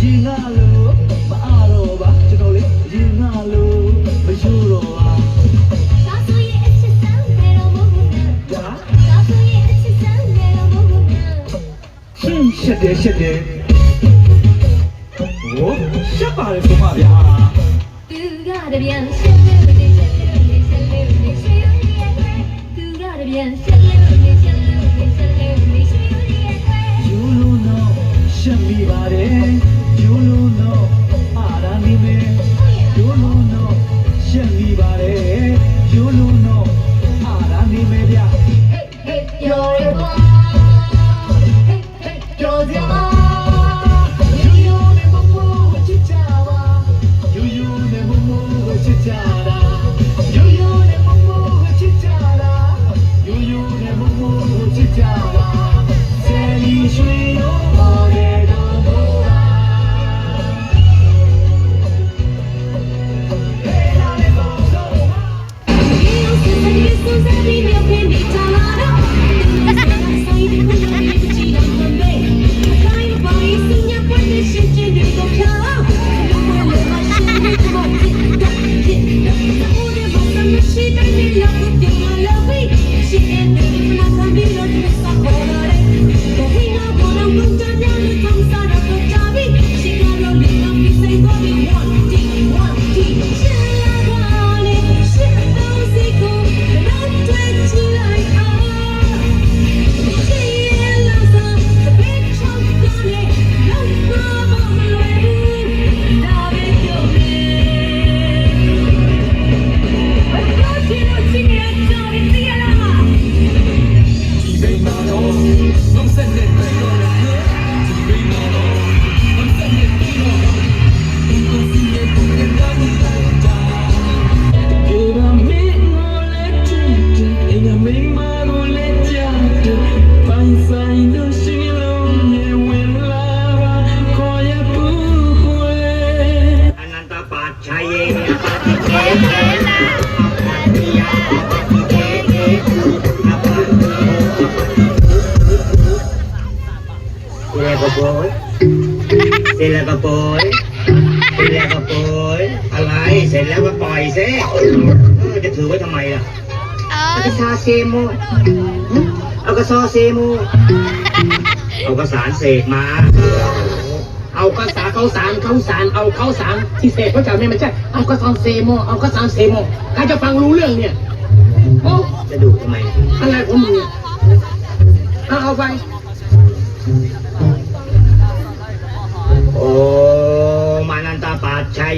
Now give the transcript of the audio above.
ရင်ငါလို့မအားတော့ပါကျွန်တော်လေးရင်ငါလို့မယူတော့ပါဒါဆိုရင်အချစ်စမ်းနေတော့မဟုတ်ဘူးဒါဆိုရင်အချစ်စမ်းနေတော့မဟုတ်ဘူးရှက်တယ်ဟိုရှက်ပါလေဆိုပါဗျာသူကတပြန်ရှက်လို့နေရှက်လို့နေရှက်လို့နေရှက်လို့နေသူကတပြန်ရှက်လို့နေရှက်လို့နေရှက်လို့နေရှက်လို့နေယူလို့တော့ရှက်မိပါတယ်ယူလို့တော့အားရနေမယ်ယူလို့တော့ရှက်မိပါတယ်ယူလို့တော့အားရနေမယ်ဗျာ Hey you're a boy Hey you're a boy Sila kapoy อะไรเสร็จแล้วก็ปล่อยเซ่จะถือไว้ทำไมล่ะเอากระซาเซโมเอากระซอเซโมเอากระสารเสกมาเอากระสาเขาสารเอาเขาสารที่เสกเขาจะไม่ใช่เอากระซอเซโมเอากระสารเซโมใครจะฟังรู้เรื่องเนี่ยโอ้จะดูทำไมอะไรของมึงเนี่ยเอาไปโอ้มานันตาปัจชัย